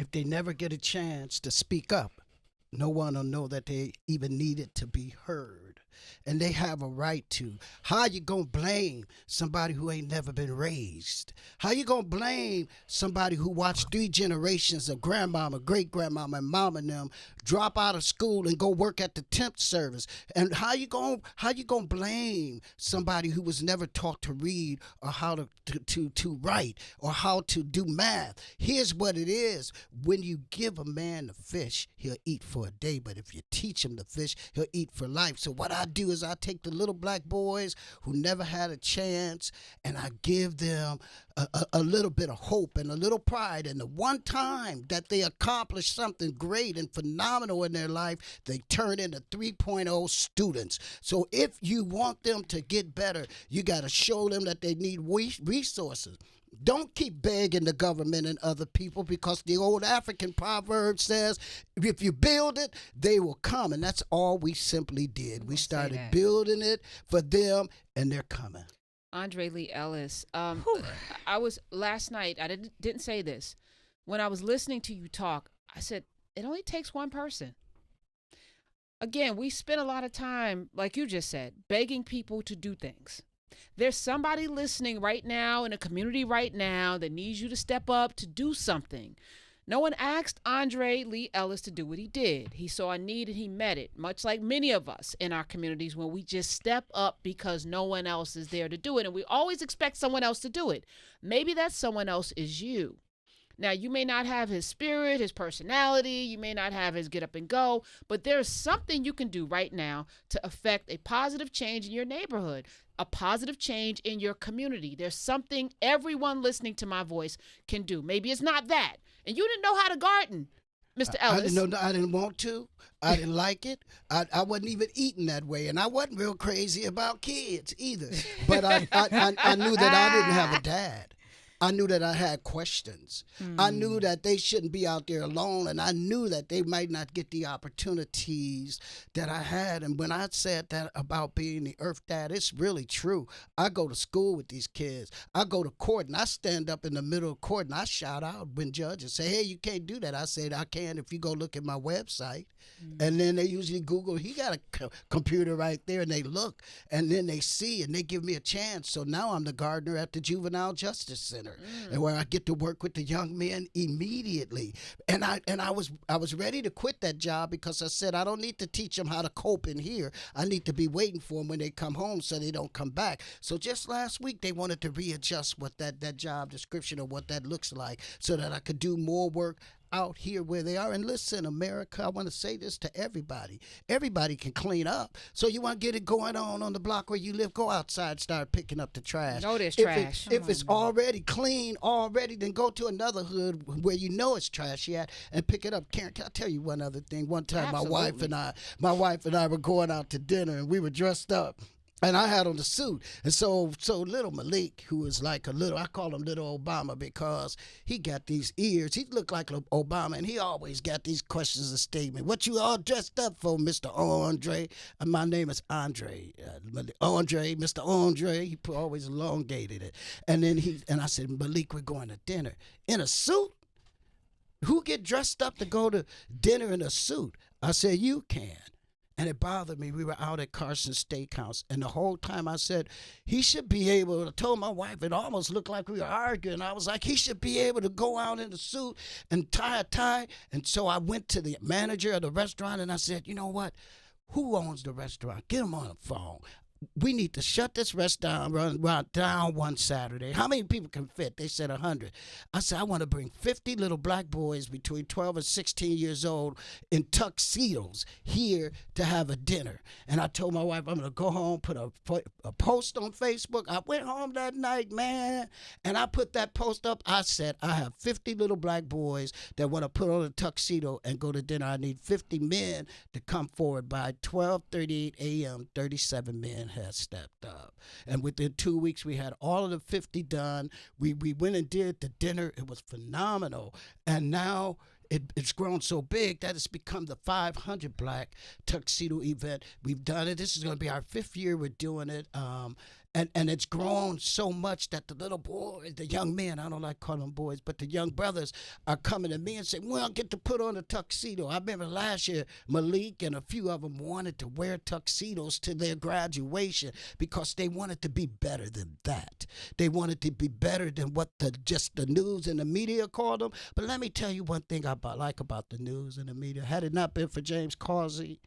if they never get a chance to speak up, no one will know that they even needed to be heard. And they have a right to. How you gonna blame somebody who ain't never been raised? How you gonna blame somebody who watched 3 generations of grandmama, great grandmama, and mama and them drop out of school and go work at the temp service? And how you gonna blame somebody who was never taught to read or how to write or how to do math? Here's what it is: when you give a man the fish, he'll eat for a day, but if you teach him the fish, he'll eat for life. So what I do is I take the little black boys who never had a chance and I give them a little bit of hope and a little pride. And the one time that they accomplish something great and phenomenal in their life, they turn into 3.0 students. So if you want them to get better, you got to show them that they need resources. Don't keep begging the government and other people, because the old African proverb says, if you build it, they will come. And that's all we simply did. We started building it for them, and they're coming. Andre Lee Ellis. I was last night. I didn't say this. When I was listening to you talk, I said it only takes one person. Again, we spend a lot of time, like you just said, begging people to do things. There's somebody listening right now in a community right now that needs you to step up to do something. No one asked Andre Lee Ellis to do what he did. He saw a need and he met it, much like many of us in our communities when we just step up because no one else is there to do it. And we always expect someone else to do it. Maybe that someone else is you. Now, you may not have his spirit, his personality, you may not have his get up and go, but there's something you can do right now to affect a positive change in your neighborhood, a positive change in your community. There's something everyone listening to my voice can do. Maybe it's not that. And you didn't know how to garden, Mr. Ellis. I didn't want to. I didn't like it. I wasn't even eating that way, and I wasn't real crazy about kids either. But I knew that I didn't have a dad. I knew that I had questions. I knew that they shouldn't be out there alone, and I knew that they might not get the opportunities that I had. And when I said that about being the Earth Dad, it's really true. I go to school with these kids. I go to court, and I stand up in the middle of court, and I shout out when judges say, hey, you can't do that. I said, I can if you go look at my website. And then they usually Google, he got a computer right there, and they look, and then they see, and they give me a chance. So now I'm the gardener at the Juvenile Justice Center, and where I get to work with the young men immediately. And I was ready to quit that job because I said, I don't need to teach them how to cope in here. I need to be waiting for them when they come home so they don't come back. So just last week, they wanted to readjust what that job description or what that looks like so that I could do more work out here where they are. And listen, America, I want to say this to everybody. Everybody can clean up. So you want to get it going on the block where you live, go outside, start picking up the trash. No, there's trash. If it's already clean, then go to another hood where you know it's trashy at and pick it up. Karen, can I tell you one other thing? One time my wife and I were going out to dinner, and we were dressed up. And I had on the suit. And so little Malik, who is like I call him little Obama because he got these ears. He looked like Obama, and he always got these questions and statements. What you all dressed up for, Mr. Andre? And my name is Andre. Andre, Mr. Andre. He always elongated it. And then I said, Malik, we're going to dinner. In a suit? Who get dressed up to go to dinner in a suit? I said, you can. And it bothered me. We were out at Carson's Steakhouse, and the whole time I said, he should be able to, told my wife, it almost looked like we were arguing. I was like, he should be able to go out in a suit and tie a tie. And so I went to the manager of the restaurant, and I said, you know what? Who owns the restaurant? Get him on the phone. We need to shut this restaurant down one Saturday. How many people can fit? They said 100. I said, I want to bring 50 little black boys between 12 and 16 years old in tuxedos here to have a dinner. And I told my wife, I'm going to go home, put a post on Facebook. I went home that night, man, and I put that post up. I said, I have 50 little black boys that want to put on a tuxedo and go to dinner. I need 50 men to come forward. By 12:38 a.m., 37 men had stepped up. And within 2 weeks, we had all of the 50 done. We went and did the dinner. It was phenomenal. And now it's grown so big that it's become the 500 Black Tuxedo event. We've done it. This is going to be our 5th year we're doing it. And it's grown so much that the little boys, the young men, I don't like calling them boys, but the young brothers are coming to me and saying, well, I get to put on a tuxedo. I remember last year, Malik and a few of them wanted to wear tuxedos to their graduation because they wanted to be better than that. They wanted to be better than what just the news and the media called them. But let me tell you one thing I like about the news and the media. Had it not been for James Causey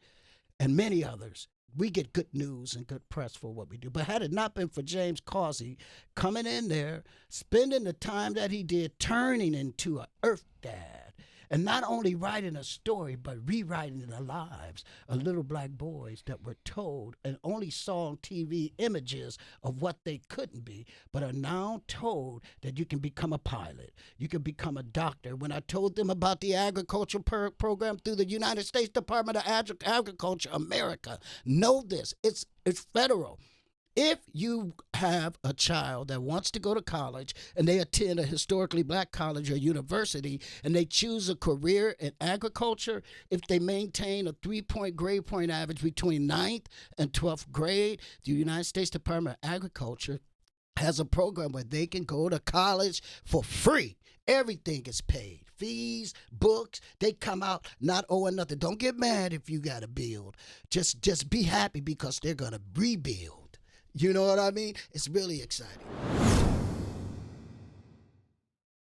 and many others, we get good news and good press for what we do. But had it not been for James Causey coming in there, spending the time that he did, turning into an Earth Dad, and not only writing a story, but rewriting the lives of little black boys that were told and only saw on TV images of what they couldn't be, but are now told that you can become a pilot, you can become a doctor. When I told them about the agriculture program through the United States Department of Agriculture, America, know this, it's federal. If you have a child that wants to go to college and they attend a historically black college or university and they choose a career in agriculture, if they maintain a 3-point grade point average between 9th and 12th grade, the United States Department of Agriculture has a program where they can go to college for free. Everything is paid. Fees, books, they come out not owing nothing. Don't get mad if you got to build. Just be happy because they're going to rebuild. You know what I mean? It's really exciting.